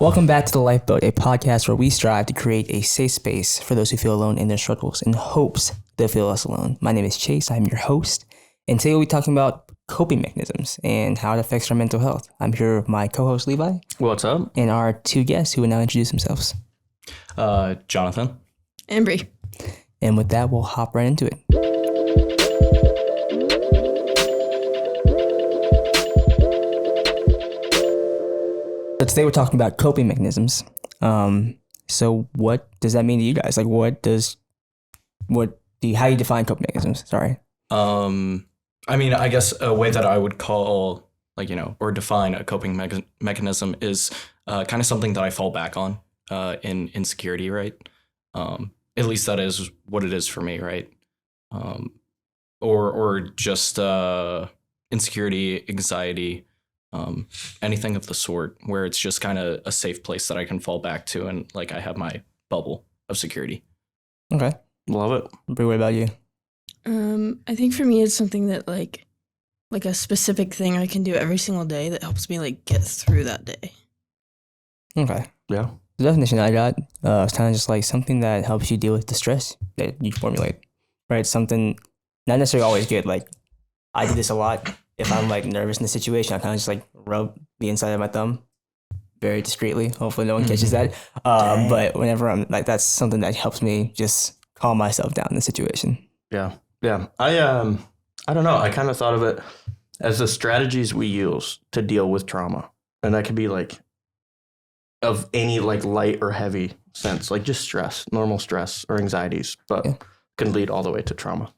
Welcome back to The Lifeboat, a podcast where we strive to create a safe space for those who feel alone in their struggles in hopes they'll feel less alone. My name is Chase. I'm your host. And today we'll be talking about coping mechanisms and how it affects our mental health. I'm here with my co-host Levi. What's up? And our two guests who will now introduce themselves. Jonathan. Embry. And with that, we'll hop right into it. So today we're talking about coping mechanisms. So what does that mean to you guys? Like, how do you define coping mechanisms? Sorry. I mean, I guess a way that I would call, or define a coping mechanism is kind of something that I fall back on in insecurity, right? At least that is what it is for me, right? Or just insecurity, anxiety, anything of the sort, where it's just kind of a safe place that I can fall back to, and like I have my bubble of security. Okay. Love it. Brie, what about you? I think for me it's something that like a specific thing I can do every single day that helps me like get through that day. Okay. Yeah. The definition I got is kind of just like something that helps you deal with the stress that you formulate, right? Something not necessarily always good. Like I do this a lot. If I'm like nervous in the situation, I kind of just like rub the inside of my thumb very discreetly. Hopefully no one catches that. But whenever I'm like, that's something that helps me just calm myself down in the situation. Yeah. Yeah. I don't know. I kind of thought of it as the strategies we use to deal with trauma. And that could be like of any like light or heavy sense, like just stress, normal stress or anxieties, but can lead all the way to trauma.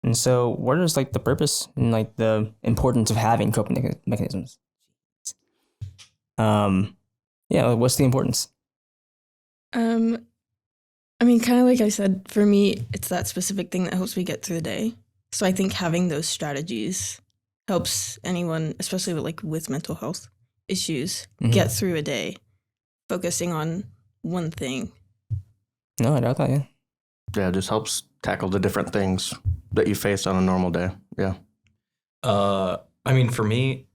And so what is like the purpose and like the importance of having coping mechanisms? What's the importance? I mean, kind of like I said, for me, it's that specific thing that helps me get through the day. So I think having those strategies helps anyone, especially with mental health issues, get through a day, focusing on one thing. No, I doubt that, yeah. Yeah, it just helps tackle the different things that you face on a normal day. Yeah. I mean, for me,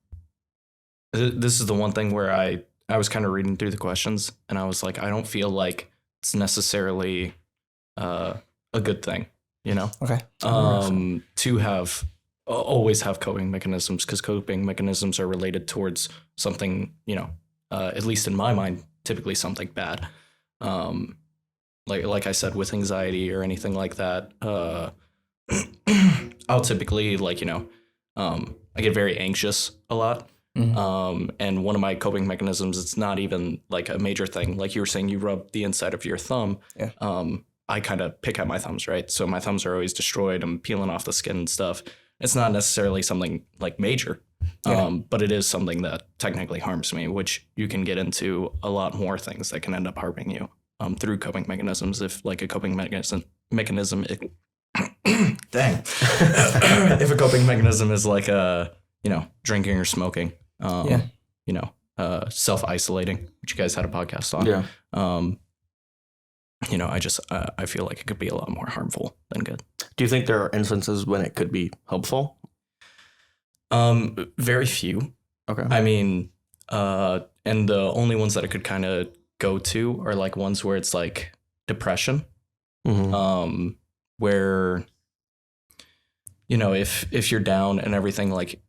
this is the one thing where I was kind of reading through the questions and I was like, I don't feel like it's necessarily a good thing, you know? Okay. To always have coping mechanisms, because coping mechanisms are related towards something, at least in my mind, typically something bad. Like I said, with anxiety or anything like that, I'll typically I get very anxious a lot. And one of my coping mechanisms, it's not even like a major thing. Like you were saying, you rub the inside of your thumb. Yeah. I kind of pick at my thumbs, right? So my thumbs are always destroyed. I'm peeling off the skin and stuff. It's not necessarily something like major, but it is something that technically harms me, which you can get into a lot more things that can end up harming you through coping mechanisms. If like a coping mechanism, dang, if a coping mechanism is like drinking or smoking, self-isolating, which you guys had a podcast on. Yeah. I feel like it could be a lot more harmful than good. Do you think there are instances when it could be helpful? Very few. Okay. I mean, and the only ones that I could kind of go to are like ones where it's like depression. Mm-hmm. Where, if you're down and everything, like,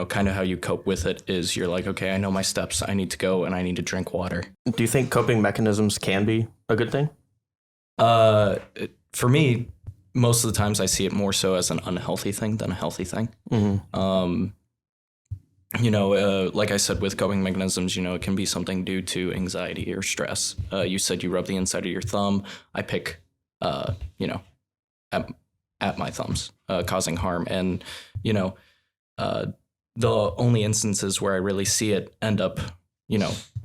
kind of how you cope with it is you're like, okay, I know my steps. I need to go and I need to drink water. Do you think coping mechanisms can be a good thing? For me, most of the times I see it more so as an unhealthy thing than a healthy thing. Mm-hmm. Like I said, with coping mechanisms, it can be something due to anxiety or stress. You said you rub the inside of your thumb. I pick, at my thumbs, causing harm. And, the only instances where I really see it end up,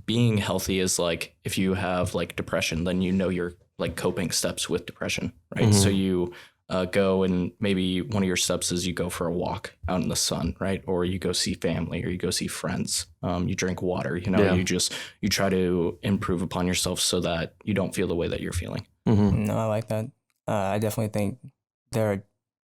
being healthy is like if you have like depression, then your like coping steps with depression, right? Mm-hmm. So you go and maybe one of your steps is you go for a walk out in the sun, right? Or you go see family or you go see friends. You drink water, you try to improve upon yourself so that you don't feel the way that you're feeling. Mm-hmm. No, I like that. I definitely think there are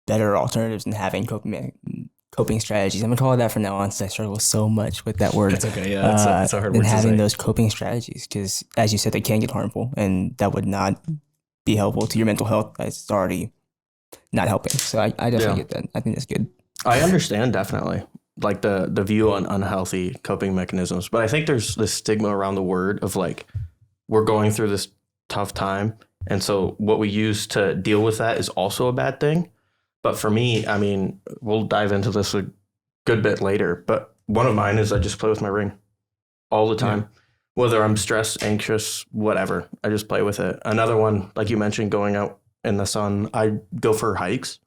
better alternatives than having coping coping strategies. I'm gonna call it that from now on, since I struggle so much with that word. It's okay. Yeah, it's a hard word and to having say. those coping strategies, because as you said, they can get harmful, and that would not be helpful to your mental health. It's already not helping. So I definitely get that. I think that's good. I understand definitely like the view on unhealthy coping mechanisms, but I think there's this stigma around the word of like we're going through this tough time, and so what we use to deal with that is also a bad thing. But for me, I mean, we'll dive into this a good bit later, but one of mine is I just play with my ring all the time. Yeah. Whether I'm stressed, anxious, whatever, I just play with it. Another one, like you mentioned, going out in the sun, I go for hikes.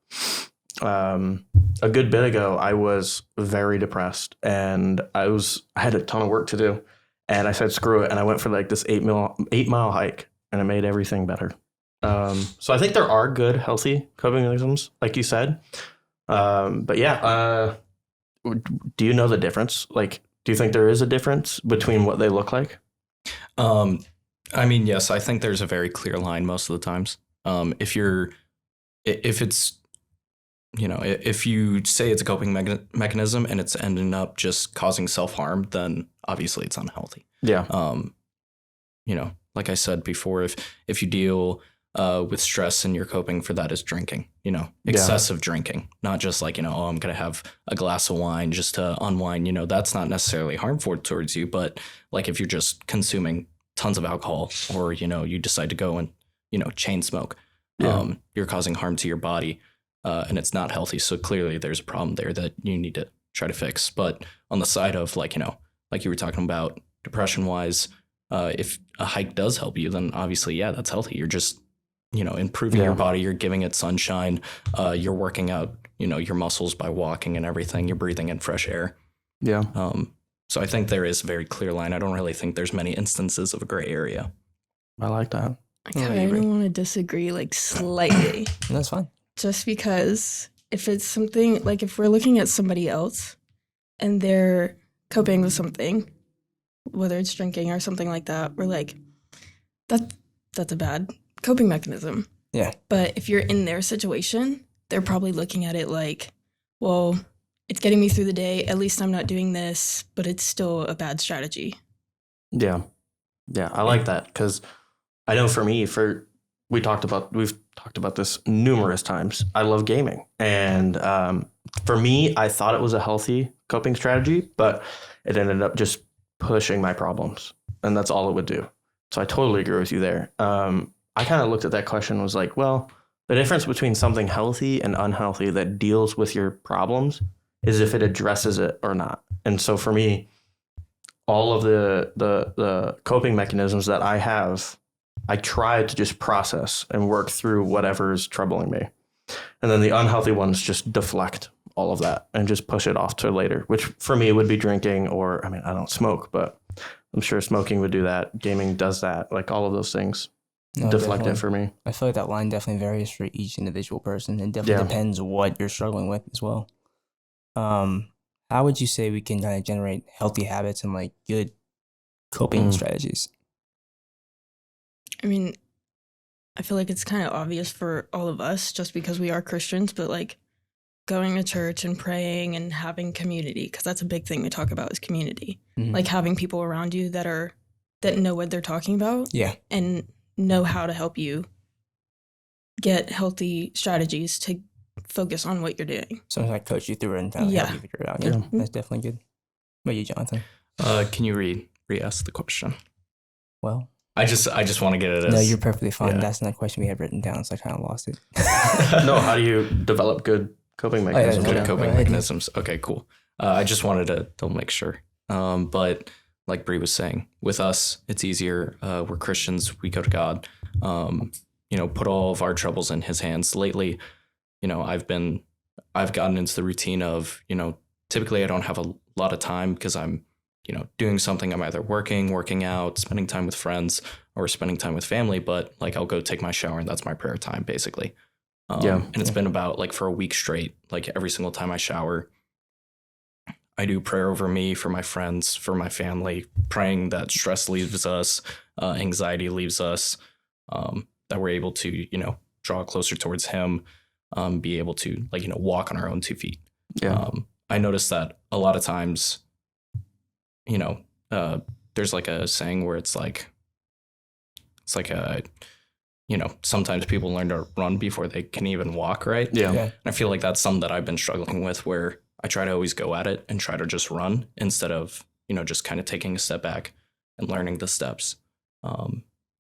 A good bit ago, I was very depressed and I had a ton of work to do. And I said, screw it. And I went for like this 8-mile hike, and it made everything better. So I think there are good, healthy coping mechanisms, like you said. But yeah, do you know the difference? Like, do you think there is a difference between what they look like? I mean, yes, I think there's a very clear line most of the times. If you say it's a coping mechanism and it's ending up just causing self-harm, then obviously it's unhealthy. Yeah. Like I said before, if you deal with stress and you're coping for that is drinking, excessive drinking, not just like, I'm going to have a glass of wine just to unwind, that's not necessarily harmful towards you. But like if you're just consuming tons of alcohol or, you decide to go and, chain smoke, you're causing harm to your body and it's not healthy. So clearly there's a problem there that you need to try to fix. But on the side of like, like you were talking about depression wise, if a hike does help you, then obviously, yeah, that's healthy. You're just, improving your body. You're giving it sunshine. You're working out, your muscles by walking and everything. You're breathing in fresh air. Yeah. So I think there is a very clear line. I don't really think there's many instances of a gray area. I like that. I kind of want to disagree like slightly. That's fine. Just because if it's something like if we're looking at somebody else and they're coping with something, whether it's drinking or something like that, we're like, that's a bad coping mechanism. Yeah. But if you're in their situation, they're probably looking at it like, well, it's getting me through the day. At least I'm not doing this, but it's still a bad strategy. Yeah. Yeah. I like that because I know for me, we've talked about this numerous times. I love gaming. And for me, I thought it was a healthy coping strategy, but it ended up just pushing my problems. And that's all it would do. So I totally agree with you there. I kind of looked at that question and was like, well, the difference between something healthy and unhealthy that deals with your problems is if it addresses it or not. And so for me, all of the coping mechanisms that I have, I try to just process and work through whatever is troubling me. And then the unhealthy ones just deflect all of that and just push it off to later, which for me would be drinking or, I mean, I don't smoke, but I'm sure smoking would do that. Gaming does that, like all of those things. Deflect definitely. It for me. I feel like that line definitely varies for each individual person. It definitely depends what you're struggling with as well. How would you say we can kind of generate healthy habits and like good coping strategies? I mean, I feel like it's kind of obvious for all of us just because we are Christians, but like going to church and praying and having community, because that's a big thing we talk about is community. Mm-hmm. Like having people around you that know what they're talking about. Yeah. And know how to help you get healthy strategies to focus on what you're doing. Something like coach you through it and kind of help you figure it out. Yeah, that's definitely good. What about you, Jonathan? Can you re-ask the question? Well, I just want to get it as... No, you're perfectly fine. Yeah. That's not a question we had written down, so I kind of lost it. No, how do you develop good coping mechanisms? Good coping mechanisms. Okay, cool. I just wanted to make sure. But like Bree was saying, with us, it's easier. We're Christians. We go to God. Put all of our troubles in His hands. Lately, I've gotten into the routine of, typically I don't have a lot of time because I'm, doing something. I'm either working out, spending time with friends, or spending time with family. But like I'll go take my shower, and that's my prayer time, basically. And it's been about like for a week straight. Like every single time I shower, I do prayer over me, for my friends, for my family, praying that stress leaves us, anxiety leaves us, that we're able to, draw closer towards Him, be able to walk on our own 2 feet. Yeah. I noticed that a lot of times, you know, there's like a saying where it's like a, you know, sometimes people learn to run before they can even walk, right? Yeah. Yeah. And I feel like that's something that I've been struggling with, where I try to always go at it and try to just run instead of, you know, just kind of taking a step back and learning the steps.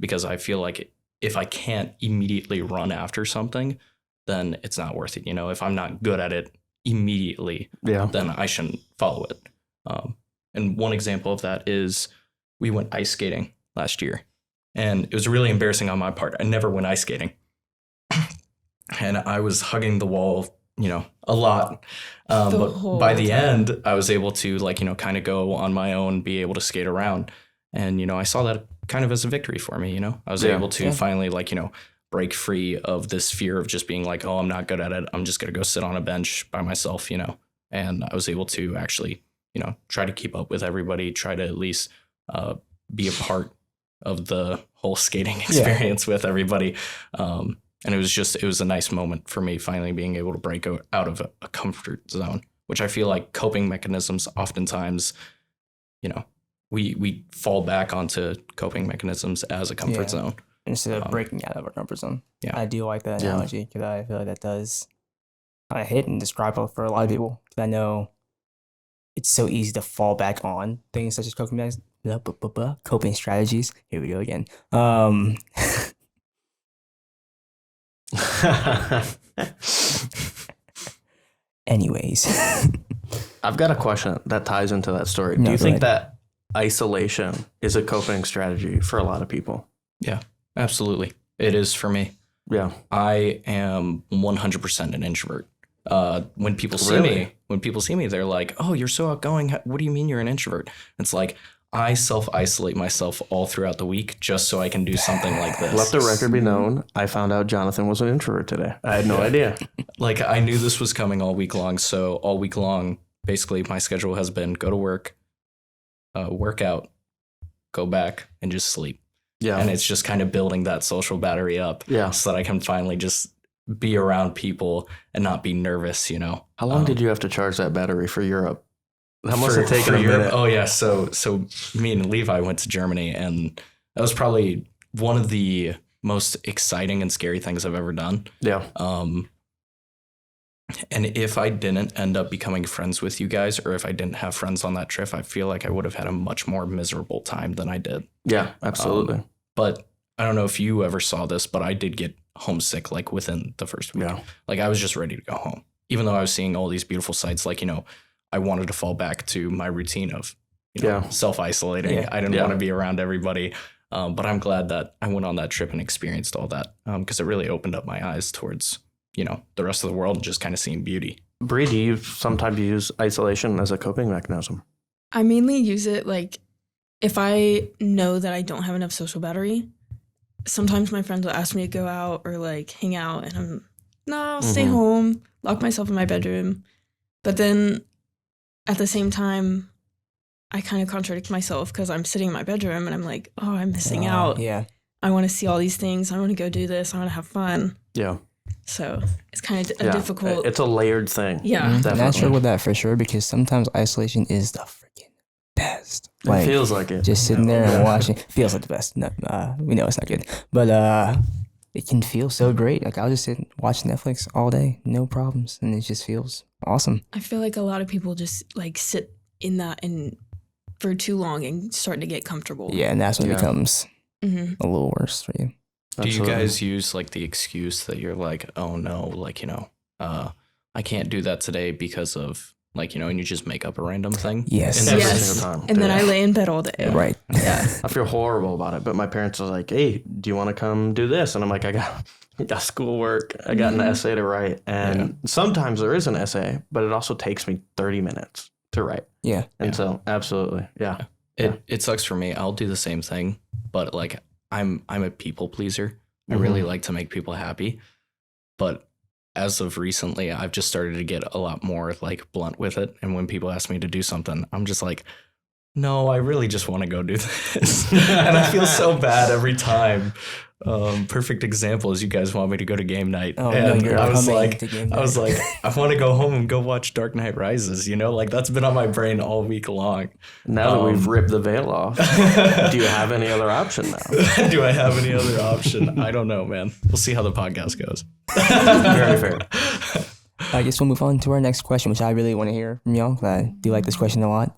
Because I feel like if I can't immediately run after something, then it's not worth it. You know, if I'm not good at it immediately, Yeah. then I shouldn't follow it. And one example of that is we went ice skating last year, and it was really embarrassing on my part. I never went ice skating, and I was hugging the wall, you know, a lot. But by the end, I was able to, like, you know, kind of go on my own, be able to skate around. And, you know, I saw that kind of as a victory for me. You know, I was able to finally, like, you know, break free of this fear of just being like, oh, I'm not good at it. I'm just going to go sit on a bench by myself, you know. And I was able to actually, you know, try to keep up with everybody, try to at least be a part of the whole skating experience with everybody. And it was a nice moment for me finally being able to break out of a comfort zone, which I feel like coping mechanisms oftentimes, you know, we fall back onto coping mechanisms as a comfort zone. Instead of breaking out of our comfort zone. Yeah. I do like that analogy because I feel like that does kind of hit and describe it for a lot of people. Because I know it's so easy to fall back on things such as coping strategies. Here we go again. Anyways. I've got a question that ties into that story. Do you think that isolation is a coping strategy for a lot of people? Yeah, absolutely. It is for me. Yeah. I am 100% an introvert. When people see me, they're like, "Oh, you're so outgoing. What do you mean you're an introvert?" It's like, I self-isolate myself all throughout the week just so I can do something like this. Let the record be known, I found out Jonathan was an introvert today. I had no idea. Like, I knew this was coming all week long. So all week long, basically my schedule has been go to work, work out, go back, and just sleep. Yeah. And it's just kind of building that social battery up so that I can finally just be around people and not be nervous, you know. How long did you have to charge that battery for Europe? That must have taken a minute. Oh, yeah. So me and Levi went to Germany, and that was probably one of the most exciting and scary things I've ever done. Yeah. And if I didn't end up becoming friends with you guys, or if I didn't have friends on that trip, I feel like I would have had a much more miserable time than I did. Yeah, absolutely. But I don't know if you ever saw this, but I did get homesick like within the first week. Yeah. Like, I was just ready to go home, even though I was seeing all these beautiful sights. Like, you know, I wanted to fall back to my routine of, you know, self-isolating. Yeah. I didn't want to be around everybody. But I'm glad that I went on that trip and experienced all that, because it really opened up my eyes towards, you know, the rest of the world and just kind of seeing beauty. Bree, do you sometimes use isolation as a coping mechanism? I mainly use it like if I know that I don't have enough social battery. Sometimes my friends will ask me to go out or like hang out, and I'll stay home, lock myself in my bedroom. But then at the same time, I kind of contradict myself because I'm sitting in my bedroom and I'm like, oh, I'm missing out. Yeah. I want to see all these things. I want to go do this. I want to have fun. Yeah. So it's kind of a difficult. It's a layered thing. Yeah. And I struggle with that for sure, because sometimes isolation is the freaking best. Like, it feels like it. Just sitting there and watching feels like the best. No, we know it's not good, but it can feel so great. Like, I'll just sit and watch Netflix all day, no problems, and it just feels awesome. I feel like a lot of people just like sit in that and for too long and start to get comfortable. Yeah, and that's when it becomes a little worse for you. Do you guys use like the excuse that you're like, oh no, like, you know, I can't do that today because of, like, you know, and you just make up a random thing? Yes. Every single time. And then I lay in bed all day. Yeah. Right. Yeah. I feel horrible about it, but my parents are like, hey, do you want to come do this? And I'm like, I got schoolwork. I got an essay to write. And sometimes there is an essay, but it also takes me 30 minutes to write. Yeah. And so absolutely. Yeah. It sucks for me. I'll do the same thing, but like, I'm a people pleaser. I really like to make people happy, but as of recently, I've just started to get a lot more like blunt with it. And when people ask me to do something, I'm just like, no, I really just want to go do this. And I feel so bad every time. Perfect example is you guys want me to go to game night. Oh, and no, you're I was coming like, to game I was night. like, I want to go home and go watch Dark Knight Rises. You know, like that's been on my brain all week long. Now that we've ripped the veil off, do you have any other option now? Do I have any other option? I don't know, man. We'll see how the podcast goes. Very fair. I guess we'll move on to our next question, which I really want to hear from y'all. I do like this question a lot.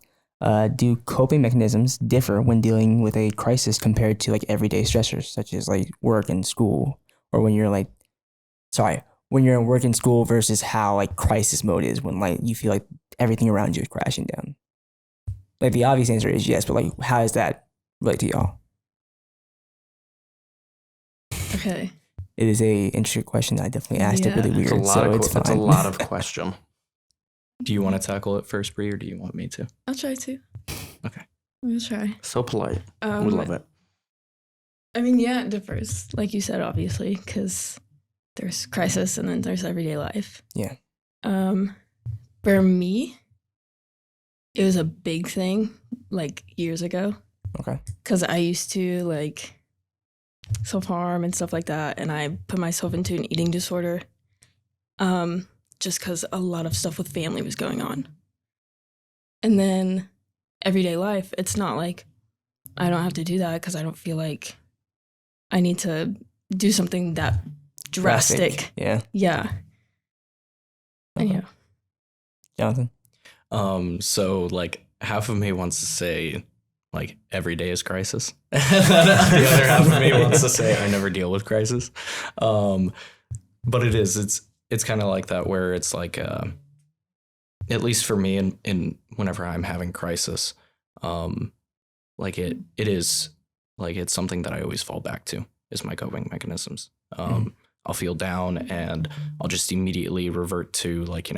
Do coping mechanisms differ when dealing with a crisis compared to like everyday stressors, such as like work and school, or when you're when you're in work and school versus how like crisis mode is when like you feel like everything around you is crashing down? Like the obvious answer is yes, but like how does that relate to y'all? Okay. It is a interesting question. I definitely asked it really Yeah. weird, It's a lot so of it's fine. that's a lot of question. Do you want to tackle it first, Bree, or do you want me to? I'll try to. Okay. I'll try. So polite. We love it. I mean, yeah, it differs. Like you said, obviously, because there's crisis and then there's everyday life. Yeah. For me, it was a big thing like years ago. Okay. Because I used to like self-harm and stuff like that, and I put myself into an eating disorder just because a lot of stuff with family was going on. And then everyday life, it's not like I don't have to do that because I don't feel like I need to do something that drastic. Yeah. Yeah. And Okay. yeah. Jonathan? So like half of me wants to say like every day is crisis. The other half of me wants to say I never deal with crisis. But it's kind of like that where it's like at least for me in whenever I'm having crisis, like it is like it's something that I always fall back to is my coping mechanisms. I'll feel down and I'll just immediately revert to like,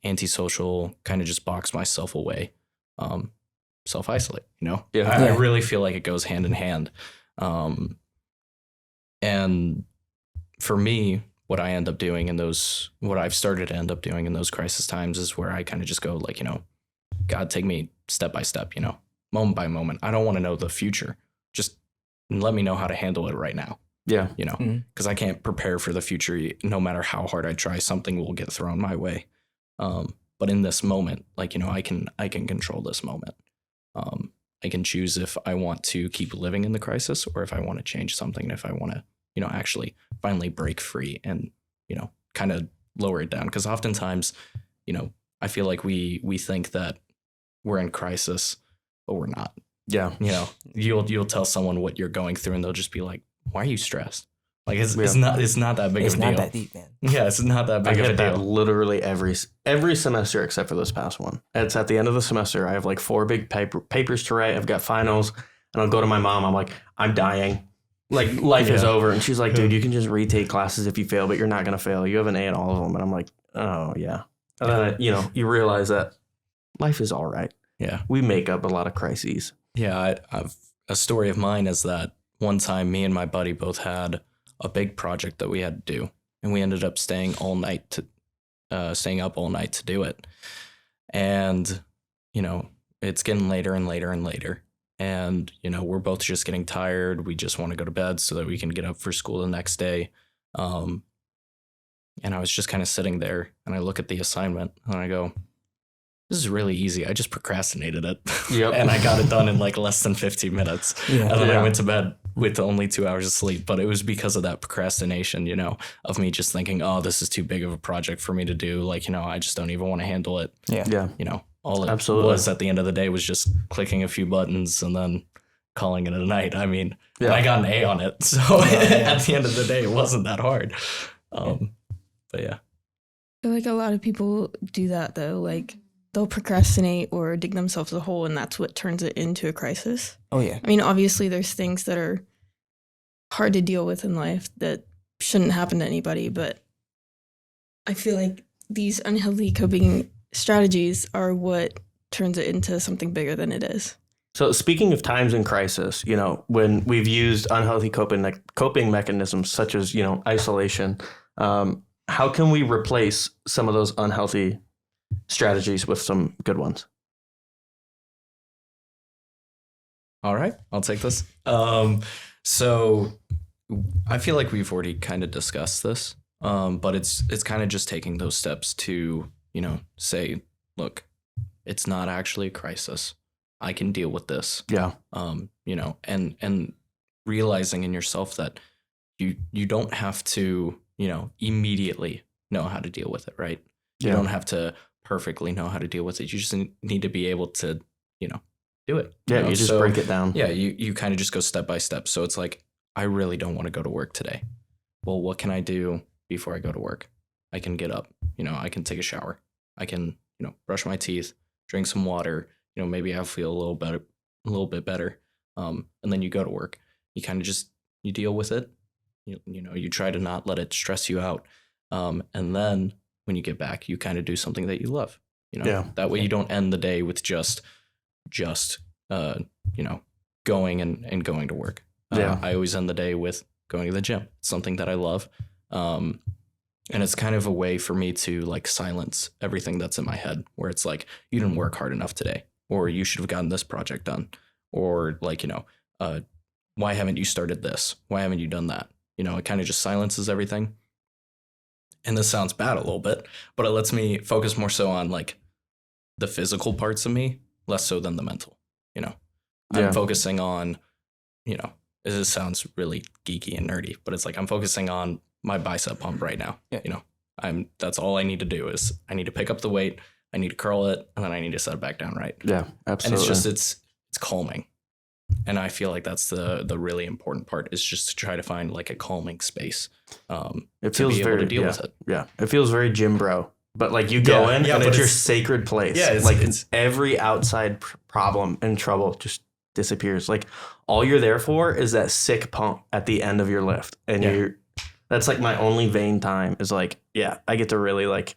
antisocial, kind of just box myself away, self-isolate, Yeah. I really feel like it goes hand in hand. And for me, what I end up doing what I've started to end up doing in those crisis times is where I kind of just go like, God, take me step by step, moment by moment. I don't want to know the future. Just let me know how to handle it right now. Yeah. Because I can't prepare for the future. No matter how hard I try, something will get thrown my way. But in this moment, like, I can control this moment. I can choose if I want to keep living in the crisis or if I want to change something. And if I want to, actually finally break free and, kind of lower it down. Because oftentimes, I feel like we think that we're in crisis, but we're not. Yeah. You'll tell someone what you're going through and they'll just be like, why are you stressed? Like it's Yeah. not that big It's of a deal. not that deep, man. Yeah, it's not that I big of a get that deal. literally every semester except for this past one. It's at the end of the semester. I have like 4 big papers to write. I've got finals, and I'll go to my mom. I'm like, I'm dying. Like life is Yeah. over. And she's like, dude, you can just retake classes if you fail, but you're not gonna fail. You have an A in all of them. And I'm like, oh yeah. And then you realize that life is all right. Yeah. We make up a lot of crises. Yeah, I've a story of mine is that one time me and my buddy both had a big project that we had to do, and we ended up staying up all night to do it. And it's getting later and later and later, and we're both just getting tired. We just want to go to bed so that we can get up for school the next day. And I was just kind of sitting there, and I look at the assignment, and I go, this is really easy. I just procrastinated it. Yep. And I got it done in like less than 15 minutes. Yeah. And then Yeah. I went to bed with only 2 hours of sleep. But it was because of that procrastination, of me just thinking, oh, this is too big of a project for me to do. Like, I just don't even want to handle it. Yeah. Yeah. All it Absolutely. was at the end of the day was just clicking a few buttons and then calling it a night. I mean, Yeah. I got an A on it. So at the end of the day, it wasn't that hard. But yeah. I feel like a lot of people do that though. Like they'll procrastinate or dig themselves a hole, and that's what turns it into a crisis. Oh yeah. I mean, obviously, there's things that are hard to deal with in life that shouldn't happen to anybody, but I feel like these unhealthy coping strategies are what turns it into something bigger than it is. So speaking of times in crisis, when we've used unhealthy coping mechanisms such as, isolation, how can we replace some of those unhealthy strategies with some good ones? All right, I'll take this. So I feel like we've already kind of discussed this, but it's kind of just taking those steps to, say, look, it's not actually a crisis. I can deal with this. Yeah. And realizing in yourself that you don't have to, immediately know how to deal with it, right? Yeah. You don't have to perfectly know how to deal with it. You just need to be able to, do it. Yeah, you just break it down. Yeah, you kind of just go step by step. So it's like, I really don't want to go to work today. Well, what can I do before I go to work? I can get up, I can take a shower. I can, brush my teeth, drink some water, maybe I feel a little bit better. And then you go to work. You kind of just, you deal with it. You try to not let it stress you out. And then when you get back, you kind of do something that you love, that way you don't end the day with just going and going to work. I always end the day with going to the gym. It's something that I love. And it's kind of a way for me to like silence everything that's in my head, where it's like, you didn't work hard enough today, or you should have gotten this project done, or like, why haven't you started this? Why haven't you done that? It kind of just silences everything. And this sounds bad a little bit, but it lets me focus more so on like the physical parts of me, less so than the mental. I'm focusing on, this sounds really geeky and nerdy, but it's like I'm focusing on my bicep pump right now. Yeah. That's all I need to do is I need to pick up the weight, I need to curl it, and then I need to set it back down right. Yeah, absolutely. And it's calming. And I feel like that's the really important part, is just to try to find like a calming space. It feels very, to deal with it. Yeah. It feels very gym bro. But like you go in and it's your sacred place. Yeah, it's every outside problem and trouble just disappears. Like all you're there for is that sick pump at the end of your lift. And that's like my only vain time is like, I get to really like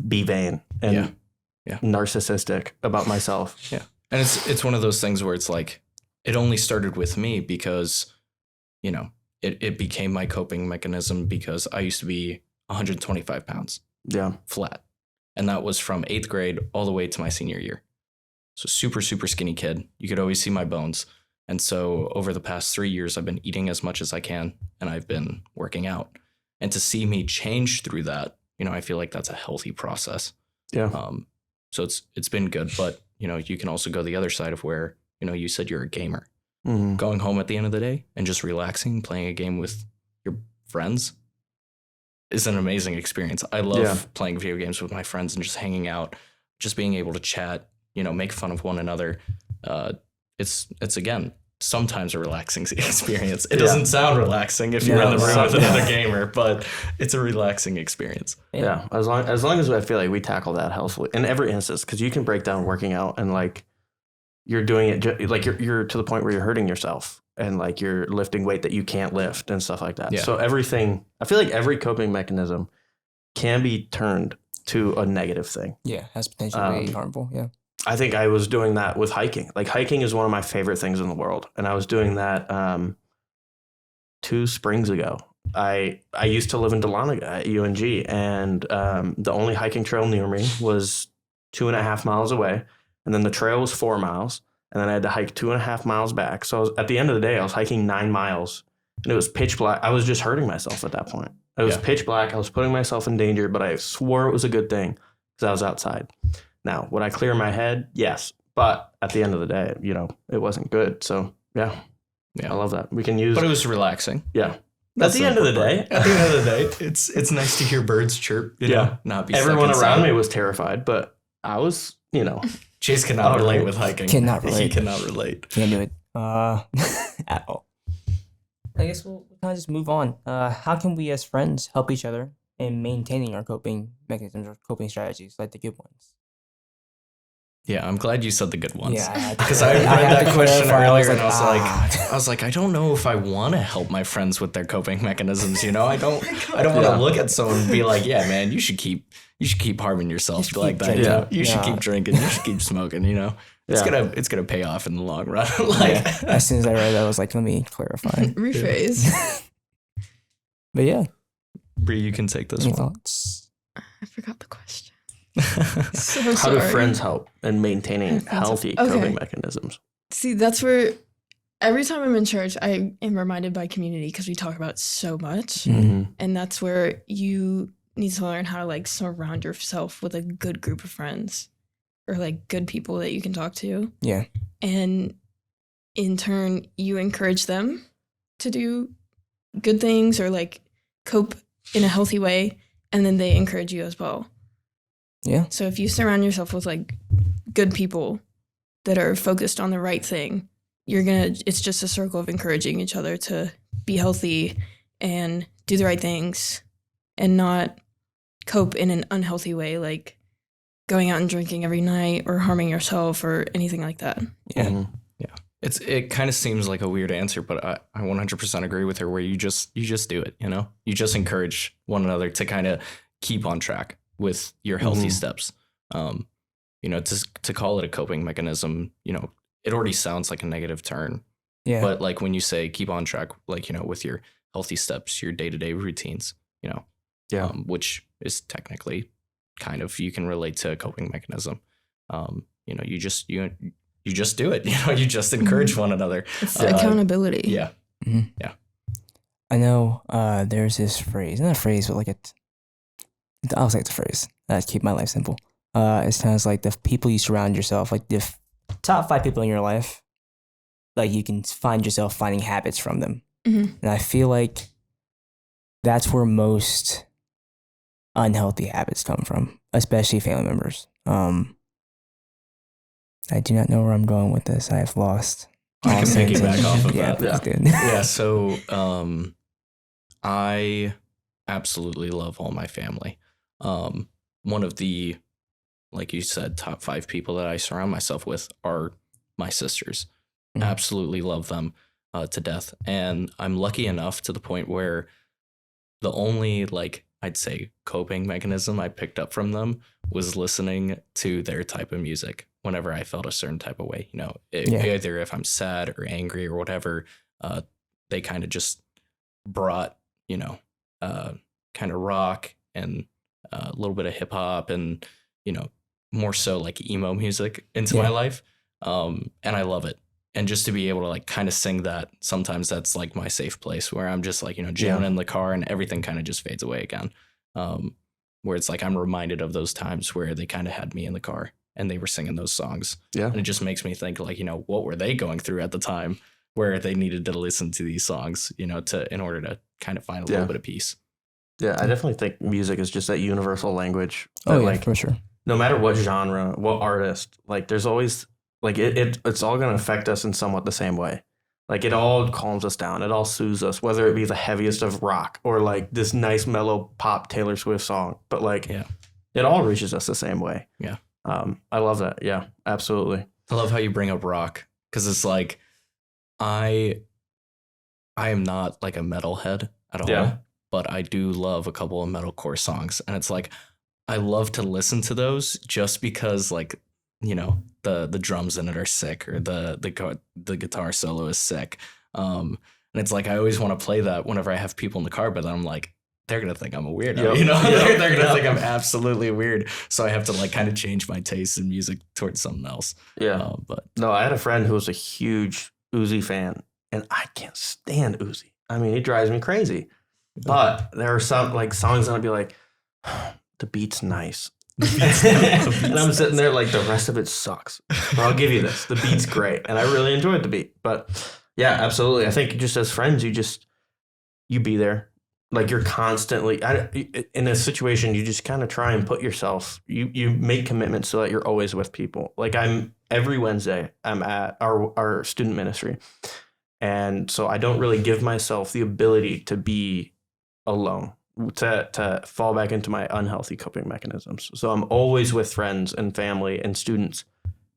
be vain and narcissistic about myself. Yeah. And it's one of those things where it's like, it only started with me because, it became my coping mechanism because I used to be 125 pounds. Yeah. Flat. And that was from 8th grade all the way to my senior year. So super, super skinny kid. You could always see my bones. And so over the past 3 years, I've been eating as much as I can, and I've been working out. And to see me change through that, I feel like that's a healthy process. Yeah. So it's been good, but you can also go the other side of where, you said you're a gamer. Mm-hmm. Going home at the end of the day and just relaxing, playing a game with your friends is an amazing experience. I love playing video games with my friends and just hanging out, just being able to chat, make fun of one another. It's again, sometimes a relaxing experience. It doesn't sound relaxing if you're in the room with another gamer, but it's a relaxing experience. Yeah. As long as I feel like we tackle that healthfully in every instance, because you can break down working out and like you're doing it like you're to the point where you're hurting yourself and like you're lifting weight that you can't lift and stuff like that. Yeah. So everything, I feel like every coping mechanism can be turned to a negative thing. Yeah, has potentially harmful. Yeah. I think I was doing that with hiking. Like hiking is one of my favorite things in the world. And I was doing that 2 springs ago. I used to live in Dahlonega at UNG, and the only hiking trail near me was 2.5 miles away. And then the trail was 4 miles. And then I had to hike 2.5 miles back. So at the end of the day, I was hiking 9 miles, and it was pitch black. I was just hurting myself at that point. It was pitch black. I was putting myself in danger, but I swore it was a good thing because I was outside. Now, would I clear my head? Yes. But at the end of the day, it wasn't good. So yeah, I love that. We can use. But it was relaxing. Yeah. At the end of the day, it's nice to hear birds chirp. Not be. Everyone around me was terrified, but I was, Chase cannot relate with hiking. Cannot relate. He cannot relate. Can't do it at all. I guess we'll kind of just move on. How can we as friends help each other in maintaining our coping mechanisms or coping strategies, like the good ones? Yeah, I'm glad you said the good ones. Yeah, because I read that question earlier and I was like, I don't know if I want to help my friends with their coping mechanisms. I don't want to look at someone and be like, yeah, man, you should keep harming yourself like that. Yeah. You should keep drinking. You should keep smoking. It's gonna pay off in the long run. As soon as I read that, I was like, let me clarify. Rephrase. But yeah, Bree, you can take this any one. thoughts? I forgot the question. How do friends help in maintaining healthy coping mechanisms? See, that's where every time I'm in church, I am reminded by community because we talk about it so much. Mm-hmm. And that's where you need to learn how to like surround yourself with a good group of friends or like good people that you can talk to. Yeah. And in turn, you encourage them to do good things or like cope in a healthy way. And then they encourage you as well. Yeah. So if you surround yourself with like good people that are focused on the right thing, it's just a circle of encouraging each other to be healthy and do the right things and not cope in an unhealthy way, like going out and drinking every night or harming yourself or anything like that. Yeah. Mm-hmm. It kind of seems like a weird answer, but I 100% agree with her where you just do it, you know? You just encourage one another to kind of keep on track with your healthy steps. You know, to call it a coping mechanism, you know, it already sounds like a negative term. Yeah. But like when you say keep on track, like, you know, with your healthy steps, your day-to-day routines, you know, which is technically kind of, you can relate to a coping mechanism. You know, you just do it, you know, you just encourage one another. It's accountability. Yeah. Mm-hmm. Yeah. I know there's this phrase, not a phrase, but like I'll say it's a phrase. Keep my life simple. It sounds like the people you surround yourself, like the top 5 people in your life, like you can find yourself finding habits from them. Mm-hmm. And I feel like that's where most unhealthy habits come from, especially family members. I do not know where I'm going with this. I have lost. I can piggyback off of yeah, that. Dude. Yeah. So I absolutely love all my family. One of the, like you said, top 5 people that I surround myself with are my sisters. Mhm. Absolutely love them to death. And I'm lucky enough to the point where the only, like, I'd say coping mechanism I picked up from them was listening to their type of music whenever I felt a certain type of way, you know, either if I'm sad or angry or whatever, they kind of just brought, you know, kind of rock and a little bit of hip hop and, you know, more so like emo music into my life. And I love it. And just to be able to like kind of sing that, sometimes that's like my safe place where I'm just like, you know, jamming in the car and everything kind of just fades away again. Where it's like I'm reminded of those times where they kind of had me in the car and they were singing those songs. Yeah. And it just makes me think like, you know, what were they going through at the time where they needed to listen to these songs, you know, in order to kind of find a little bit of peace. Yeah, I definitely think music is just that universal language. Oh, yeah, like, for sure. No matter what genre, what artist, like there's always like it's all going to affect us in somewhat the same way. Like it all calms us down. It all soothes us, whether it be the heaviest of rock or like this nice mellow pop Taylor Swift song. But like, it all reaches us the same way. Yeah. I love that. Yeah, absolutely. I love how you bring up rock because it's like, I am not like a metalhead at all, but I do love a couple of metalcore songs. And it's like, I love to listen to those just because like, you know, the drums in it are sick or the guitar solo is sick. And it's like, I always want to play that whenever I have people in the car, but then I'm like, they're going to think I'm a weirdo, you know, they're going to think I'm absolutely weird. So I have to like kind of change my taste in music towards something else. Yeah. But no, I had a friend who was a huge Uzi fan and I can't stand Uzi. I mean, he drives me crazy, but there are some like songs that I'd be like, the beat's nice. And I'm sitting there like the rest of it sucks. But I'll give you this. The beat's great. And I really enjoyed the beat. But yeah, absolutely. I think just as friends, you be there. Like you're constantly in a situation, you just kind of try and put yourself, you make commitments so that you're always with people. Like every Wednesday, I'm at our student ministry. And so I don't really give myself the ability to be alone, to fall back into my unhealthy coping mechanisms. So I'm always with friends and family and students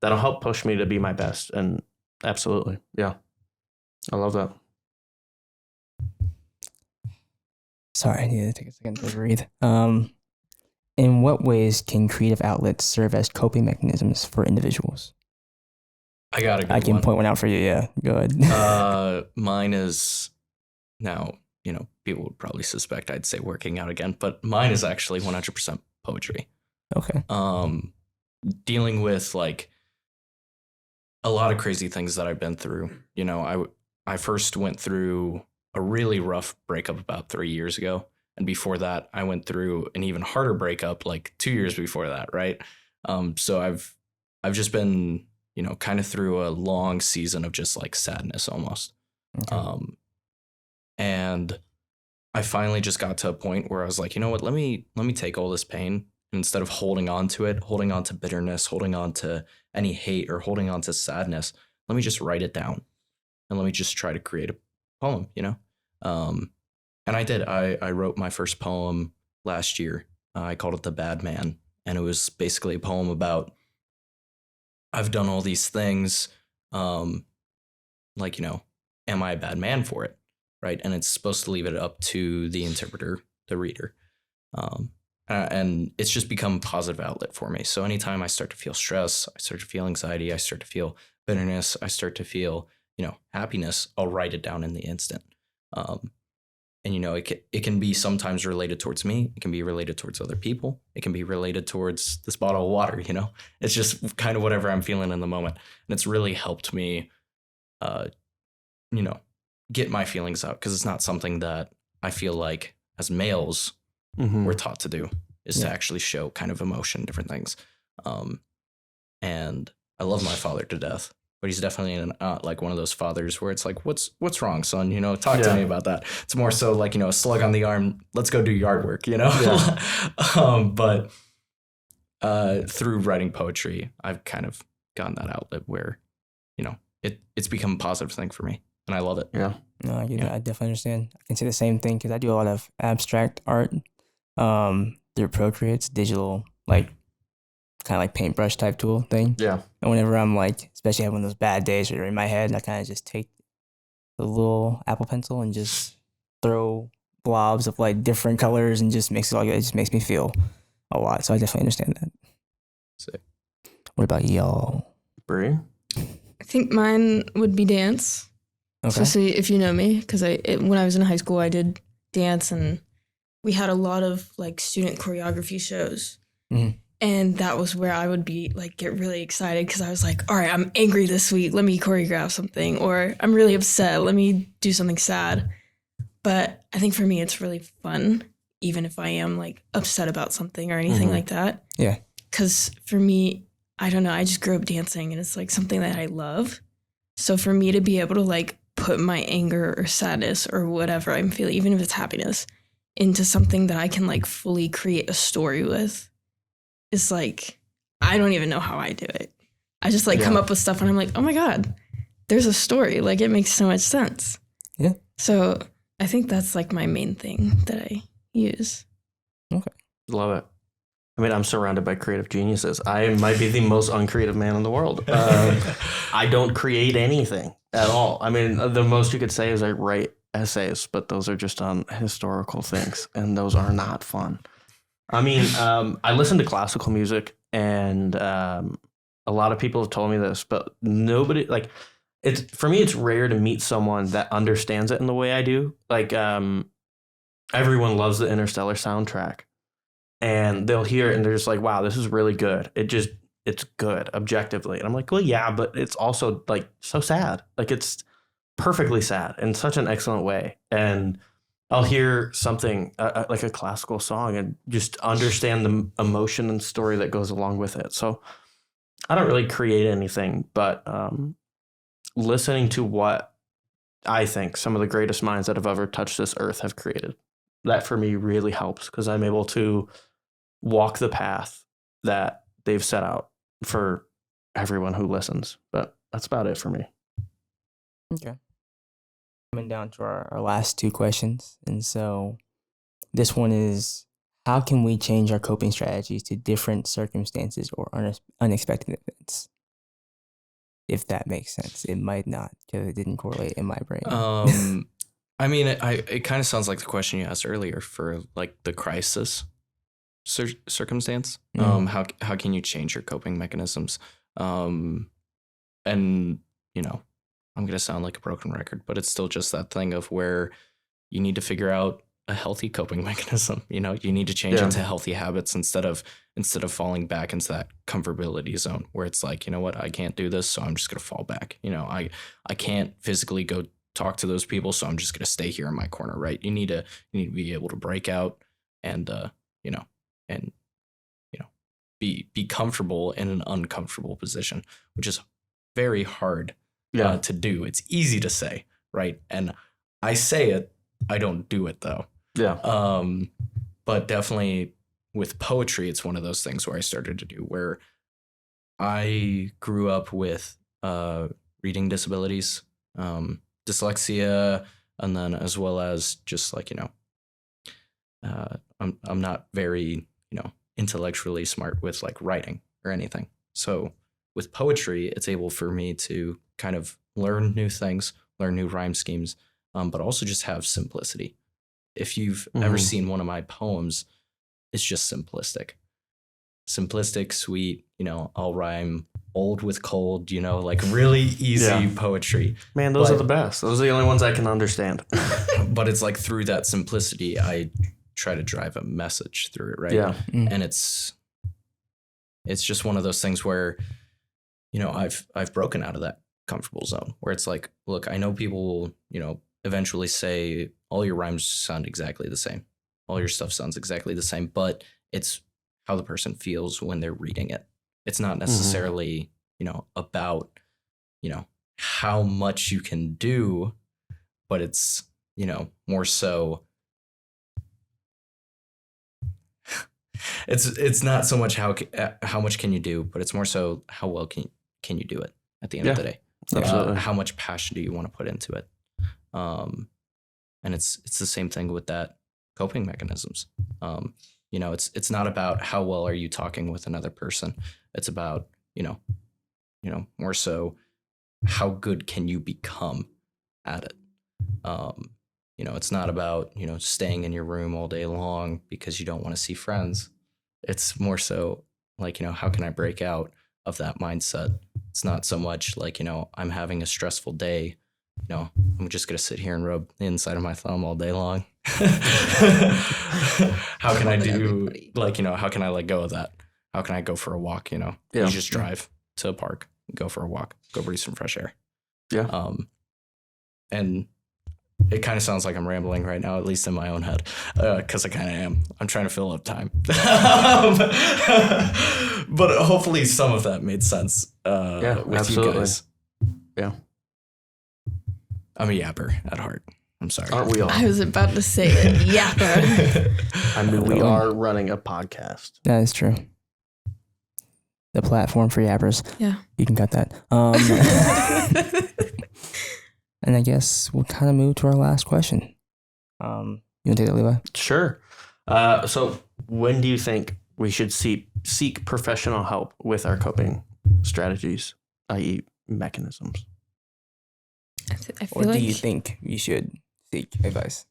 that'll help push me to be my best. And absolutely. Yeah. I love that. Sorry, I need to take a second to breathe. In what ways can creative outlets serve as coping mechanisms for individuals? I got a good I can one. point one out for you. Yeah, go ahead. Mine is now, you know, people would probably suspect I'd say working out again, but mine is actually 100% poetry. Okay. Dealing with like a lot of crazy things that I've been through. You know, I first went through a really rough breakup about 3 years ago. And before that, I went through an even harder breakup like 2 years before that, right? So I've just been, you know, kind of through a long season of just like sadness almost. Okay. And I finally just got to a point where I was like, you know what, let me take all this pain, and instead of holding on to it, holding on to bitterness, holding on to any hate or holding on to sadness, let me just write it down and let me just try to create a poem, you know? And I did. I wrote my first poem last year. I called it The Bad Man. And it was basically a poem about I've done all these things. Like, you know, am I a bad man for it? Right. And it's supposed to leave it up to the interpreter, the reader. And it's just become a positive outlet for me. So anytime I start to feel stress, I start to feel anxiety, I start to feel bitterness, I start to feel, you know, happiness, I'll write it down in the instant. And, you know, it can be sometimes related towards me. It can be related towards other people. It can be related towards this bottle of water, you know, it's just kind of whatever I'm feeling in the moment. And it's really helped me, you know, get my feelings out, because it's not something that I feel like as males we're taught to do, is to actually show kind of emotion, different things. And I love my father to death, but he's definitely like one of those fathers where it's like, what's wrong, son? You know, talk to me about that. It's more so like, you know, a slug on the arm, let's go do yard work, you know? Yeah. But through writing poetry, I've kind of gotten that outlet where, you know, it's become a positive thing for me, and I love it. Yeah. No, I get that. I definitely understand. I can say the same thing because I do a lot of abstract art through Procreate's digital, like kind of like paintbrush type tool thing. Yeah. And whenever I'm like, especially having those bad days or in my head, I kind of just take the little Apple Pencil and just throw blobs of like different colors and just makes it all good. It just makes me feel a lot. So I definitely understand that. Sick. What about y'all? Bree? I think mine would be dance, especially if you know me, because when I was in high school, I did dance, and we had a lot of like student choreography shows. Mm-hmm. And that was where I would be like, get really excited, because I was like, all right, I'm angry this week, let me choreograph something. Or I'm really upset, let me do something sad. But I think for me, it's really fun, even if I am like upset about something or anything like that. Yeah. Because for me, I don't know, I just grew up dancing, and it's like something that I love. So for me to be able to like put my anger or sadness or whatever I'm feeling, even if it's happiness, into something that I can like fully create a story with, is like, I don't even know how I do it. I just like come up with stuff, and I'm like, oh my God, there's a story. Like, it makes so much sense. Yeah. So I think that's like my main thing that I use. Okay. Love it. I mean, I'm surrounded by creative geniuses. I might be the most uncreative man in the world. I don't create anything at all. I mean, the most you could say is I write essays, but those are just on historical things, and those are not fun. I mean, I listen to classical music, and a lot of people have told me this, but nobody, like, it's, for me, it's rare to meet someone that understands it in the way I do. Like, everyone loves the Interstellar soundtrack, and they'll hear it and they're just like, wow, this is really good. It's good objectively. And I'm like, well, yeah, but it's also like so sad. Like, it's perfectly sad in such an excellent way. And I'll hear something like a classical song and just understand the emotion and story that goes along with it. So I don't really create anything, but listening to what I think some of the greatest minds that have ever touched this earth have created, that for me really helps, because I'm able to walk the path that they've set out for everyone who listens. But that's about it for me. Okay. Coming down to our last two questions. And so this one is, how can we change our coping strategies to different circumstances or unexpected events? If that makes sense. It might not, because it didn't correlate in my brain. I mean, it kind of sounds like the question you asked earlier for like the crisis circumstance. How can you change your coping mechanisms? And, you know, I'm going to sound like a broken record, but it's still just that thing of where you need to figure out a healthy coping mechanism. You know, you need to change into healthy habits instead of falling back into that comfortability zone where it's like, you know what, I can't do this, so I'm just gonna fall back. You know, I can't physically go talk to those people, so I'm just gonna stay here in my corner, right? You need to be able to break out and you know, and you know, be comfortable in an uncomfortable position, which is very hard to do. It's easy to say, right? And I say it, I don't do it though. Yeah. But definitely with poetry, it's one of those things where I started to do where I grew up with reading disabilities, dyslexia, and then as well as just like, you know, I'm not very, you know, intellectually smart with like writing or anything. So with poetry, it's able for me to kind of learn new things, learn new rhyme schemes, but also just have simplicity. If you've ever seen one of my poems, it's just simplistic, sweet, you know, I'll rhyme old with cold, you know, like really easy poetry. Man, those are the best. Those are the only ones I can understand. But it's like through that simplicity, I try to drive a message through it, right? Yeah. And it's just one of those things where, you know, I've broken out of that comfortable zone where it's like, look, I know people will, you know, eventually say all your rhymes sound exactly the same. All your stuff sounds exactly the same, but it's how the person feels when they're reading it. It's not necessarily, you know, about, you know, how much you can do, but it's, you know, more so it's not so much how much can you do, but it's more so how well can you do it at the end of the day. Absolutely. How much passion do you want to put into it? And it's the same thing with that coping mechanisms. You know, it's not about how well are you talking with another person. It's about, you know, more so how good can you become at it. You know, it's not about, you know, staying in your room all day long because you don't want to see friends. It's more so like, you know, how can I break out of that mindset? It's not so much like, you know, I'm having a stressful day. You know, I'm just going to sit here and rub the inside of my thumb all day long. How can I do, like, you know, how can I let go of that? How can I go for a walk, you know? You just drive to a park, go for a walk, go breathe some fresh air. Yeah. And it kind of sounds like I'm rambling right now, at least in my own head, because I kind of am. I'm trying to fill up time. But hopefully some of that made sense with absolutely. you guys. Yeah. I'm a yapper at heart. I'm sorry. Aren't we all? I was about to say it. Yapper. I mean, we are running a podcast. That is true. The platform for yappers. Yeah. You can cut that. And I guess we'll kind of move to our last question. You want to take that, Levi? Sure. So when do you think we should seek professional help with our coping strategies, i.e. mechanisms? I feel Or do like, you think you should seek advice?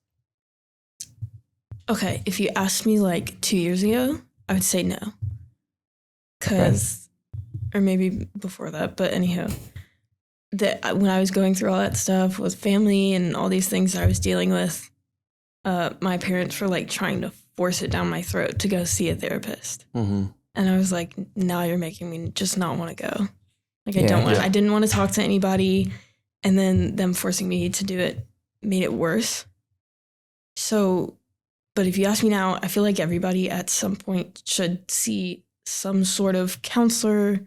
okay, if you asked me like 2 years ago, I would say no. Or maybe before that, but anyhow, that when I was going through all that stuff with family and all these things I was dealing with, my parents were like trying to force it down my throat to go see a therapist. Mm-hmm. And I was like, now you're making me just not want to go. Like I didn't want to talk to anybody. And then them forcing me to do it made it worse. So, but if you ask me now, I feel like everybody at some point should see some sort of counselor,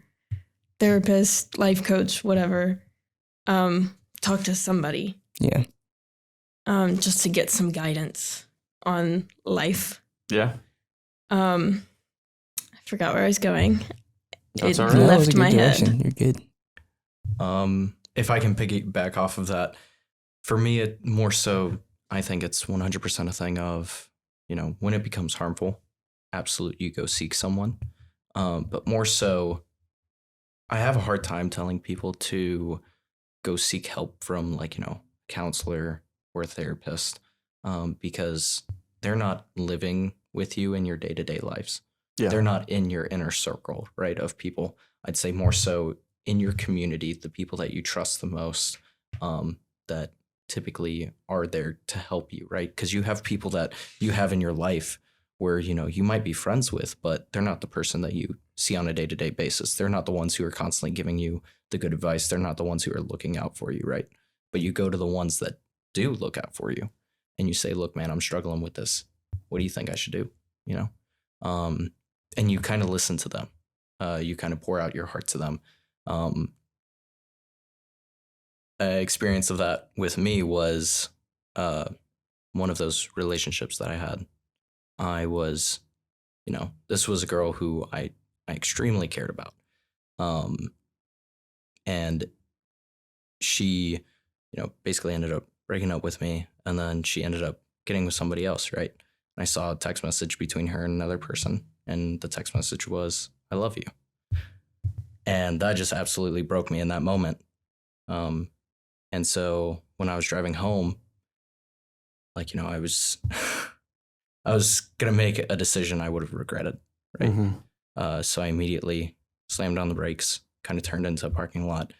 therapist, life coach, whatever. Talk to somebody. Yeah. Just to get some guidance on life. Yeah. I forgot where I was going. That's It all right. That was a left good my direction. head. You're good. If I can piggyback off of that, for me, it more so, I think it's 100% a thing of, you know, when it becomes harmful, absolutely you go seek someone. But more so, I have a hard time telling people to go seek help from like, you know, a counselor or a therapist, because they're not living with you in your day-to-day lives. Yeah. They're not in your inner circle, right, of people. I'd say more so in your community, the people that you trust the most, that typically are there to help you, right? Because you have people that you have in your life where, you know, you might be friends with, but they're not the person that you see on a day-to-day basis. They're not the ones who are constantly giving you the good advice. They're not the ones who are looking out for you, right? But you go to the ones that do look out for you and you say, look, man, I'm struggling with this. What do you think I should do? You know? And you kind of listen to them. You kind of pour out your heart to them. Experience of that with me was one of those relationships that I had. I was, you know, this was a girl who I extremely cared about. And she, you know, basically ended up breaking up with me, and then she ended up getting with somebody else, right? And I saw a text message between her and another person, and the text message was, "I love you." And that just absolutely broke me in that moment. And so when I was driving home, like, you know, I was going to make a decision I would have regretted, right? Mm-hmm. So I immediately slammed on the brakes, kind of turned into a parking lot,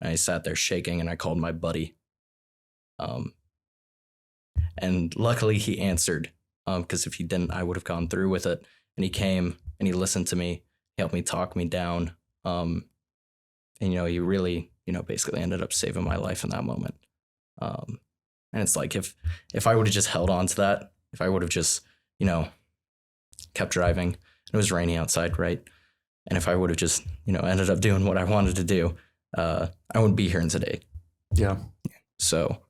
and I sat there shaking, and I called my buddy. And luckily he answered, because if he didn't, I would have gone through with it. And he came and he listened to me, he helped me talk me down. And, you know, he really, you know, basically ended up saving my life in that moment. And it's like, if I would have just held on to that, if I would have just, you know, kept driving, it was raining outside, right? And if I would have just, you know, ended up doing what I wanted to do, I wouldn't be here today. Yeah. So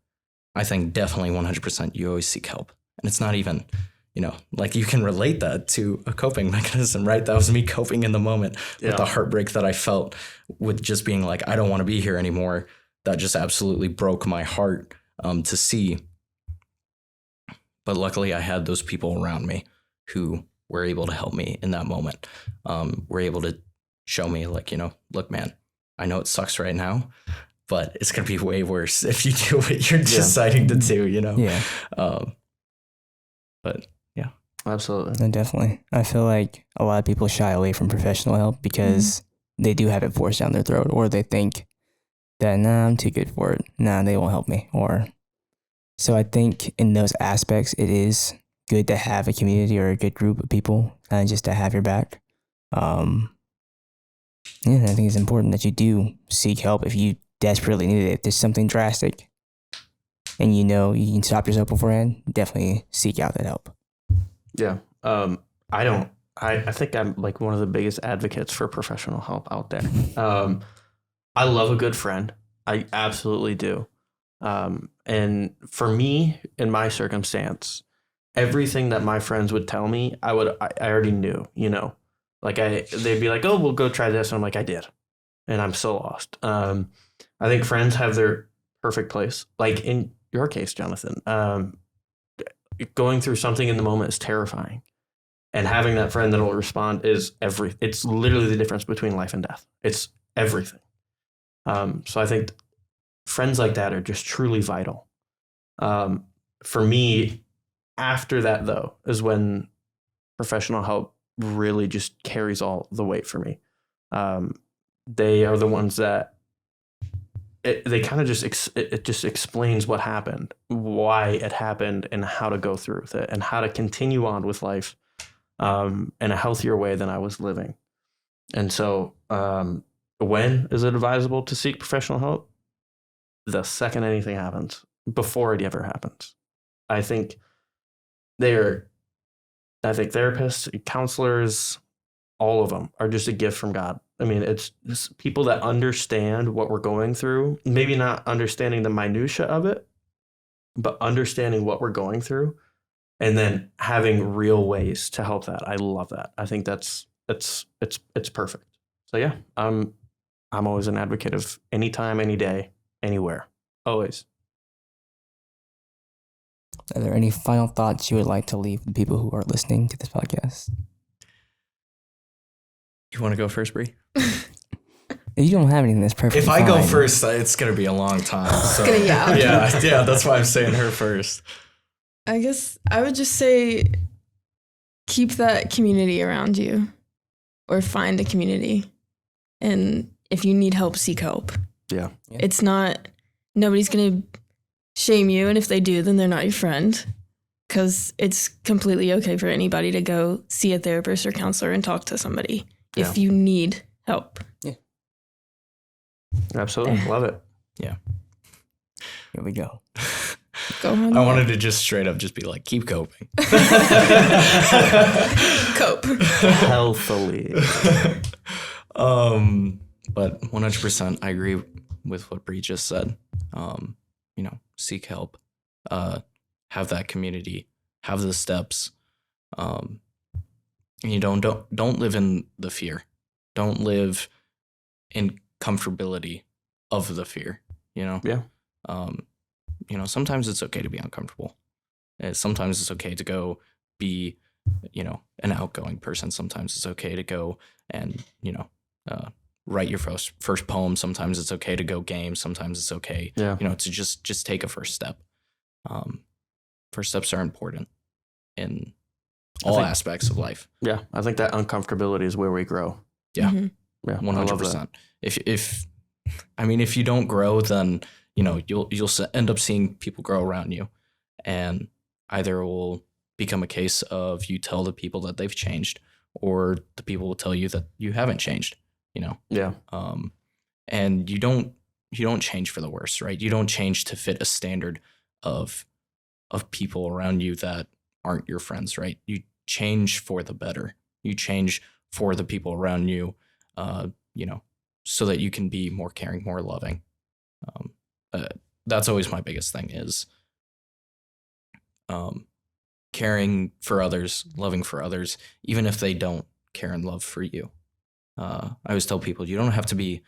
I think definitely 100% you always seek help. And it's not even, you know, like you can relate that to a coping mechanism, right? That was me coping in the moment with the heartbreak that I felt with just being like, I don't want to be here anymore. That just absolutely broke my heart to see. But luckily I had those people around me who were able to help me in that moment. Were able to show me like, you know, look, man, I know it sucks right now, but it's going to be way worse if you do what you're deciding to do, you know? Yeah. But yeah. Absolutely. No, definitely. I feel like a lot of people shy away from professional help because they do have it forced down their throat, or they think that, nah, I'm too good for it. Nah, they won't help me. So I think in those aspects, it is good to have a community or a good group of people just to have your back. Yeah, I think it's important that you do seek help if you desperately need it. If there's something drastic and you know you can stop yourself beforehand, definitely seek out that help. Yeah. I think I'm like one of the biggest advocates for professional help out there. I love a good friend. I absolutely do. And for me, in my circumstance, everything that my friends would tell me, I already knew, you know, like they'd be like, oh, we'll go try this. And I'm like, I did. And I'm so lost. I think friends have their perfect place. Like in your case, Jonathan, going through something in the moment is terrifying. And having that friend that will respond it's literally the difference between life and death. It's everything. So I think friends like that are just truly vital. For me, after that, though, is when professional help really just carries all the weight for me. They are the ones that they kind of it just explains what happened, why it happened, and how to go through with it, and how to continue on with life in a healthier way than I was living. And so when is it advisable to seek professional help? The second anything happens, before it ever happens. I think therapists, counselors, all of them are just a gift from God. I mean, it's people that understand what we're going through, maybe not understanding the minutia of it, but understanding what we're going through and then having real ways to help that. I love that. I think it's perfect. So yeah, I'm always an advocate of anytime, any day, anywhere, always. Are there any final thoughts you would like to leave the people who are listening to this podcast? You want to go first, Bree? If you don't have anything, that's perfect. If I go first, it's going to be a long time. So. Yeah, that's why I'm saying her first. I guess I would just say keep that community around you, or find a community. And if you need help, seek help. Yeah. It's not, nobody's going to shame you, and if they do, then they're not your friend. Because it's completely okay for anybody to go see a therapist or counselor and talk to somebody if you need help. Yeah. Absolutely. Love it. Yeah. Here we go. Go on. I wanted to just straight up just be like, keep coping. Cope. Healthily. But 100% I agree with what Bree just said. Seek help, have that community, have the steps. And you don't live in the fear. Don't live in comfortability of the fear, Yeah. Sometimes it's okay to be uncomfortable. Sometimes it's okay to go be, an outgoing person. Sometimes it's okay to go and, write your first poem. Sometimes it's okay to go game. Sometimes it's okay, to just take a first step. First steps are important in all aspects of life. Yeah. I think that uncomfortability is where we grow. Yeah. Mm-hmm. Yeah. 100%. If you don't grow, then, you'll end up seeing people grow around you, and either it will become a case of you tell the people that they've changed, or the people will tell you that you haven't changed, Yeah. And you don't change for the worse, right? You don't change to fit a standard of people around you that aren't your friends, right? You change for the better. You change for the people around you, so that you can be more caring, more loving. That's always my biggest thing is caring for others, loving for others, even if they don't care and love for you. I always tell people you don't have to be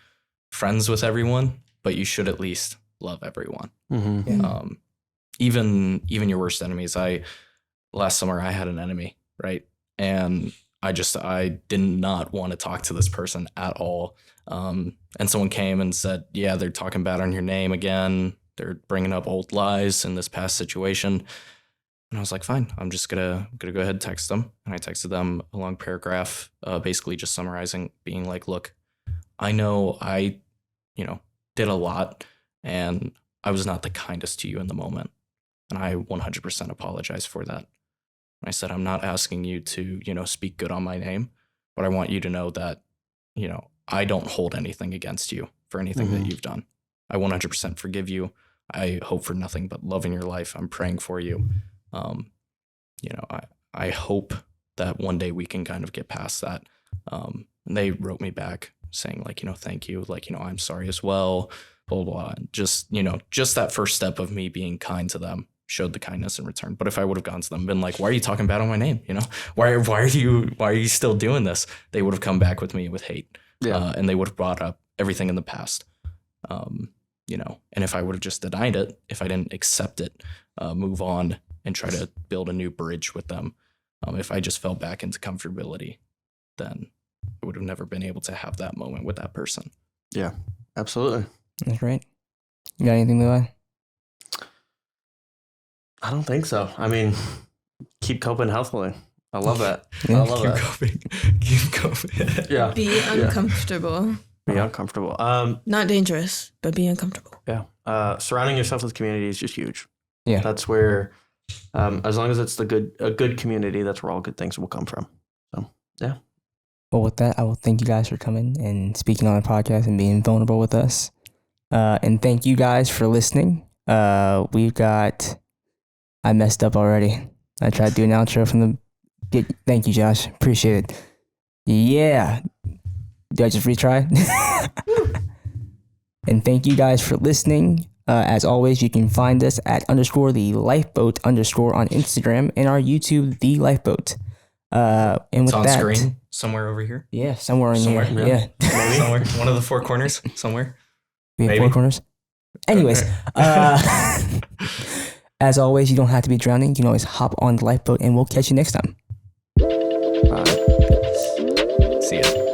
friends with everyone, but you should at least love everyone. Mm-hmm. Yeah. Even your worst enemies. Last summer I had an enemy, right? And I did not want to talk to this person at all. And someone came and said, yeah, they're talking bad on your name again. They're bringing up old lies in this past situation. And I was like, fine, I'm just gonna go ahead and text them. And I texted them a long paragraph, basically just summarizing, being like, look, I know I, did a lot, and I was not the kindest to you in the moment. And I 100% apologize for that. I said, I'm not asking you to, speak good on my name, but I want you to know that, I don't hold anything against you for anything that you've done. I 100% forgive you. I hope for nothing but love in your life. I'm praying for you. I hope that one day we can kind of get past that. And they wrote me back saying like, thank you. Like, I'm sorry as well, blah, blah, blah. And just that first step of me being kind to them showed the kindness in return. But if I would have gone to them and been like, why are you talking bad on my name? Why are you still doing this? They would have come back with me with hate. Yeah. And they would have brought up everything in the past. And if I would have just denied it, if I didn't accept it, move on and try to build a new bridge with them, if I just fell back into comfortability, then I would have never been able to have that moment with that person. Yeah, absolutely. That's right. You got anything, Levi? I don't think so. I mean, keep coping healthily. I love that. Yeah. I love that. Keep coping. Yeah. Be uncomfortable. Be uncomfortable. Not dangerous, but be uncomfortable. Yeah. Surrounding yourself with community is just huge. Yeah. That's where, as long as it's a good community, that's where all good things will come from. So, yeah. Well, with that, I will thank you guys for coming and speaking on the podcast and being vulnerable with us. And thank you guys for listening. I messed up already. I tried to do an outro from the... Thank you, Josh. Appreciate it. Yeah. Did I just retry? And thank you guys for listening. As always, you can find us at _the_lifeboat_ on Instagram and our YouTube, The Lifeboat. And with It's on that, screen somewhere over here. yeah, somewhere in Somewhere, here. yeah. Yeah. Somewhere. One of the four corners somewhere. We have Maybe. four corners. Anyways, as always, you don't have to be drowning. You can always hop on the lifeboat, and we'll catch you next time. Bye. See ya.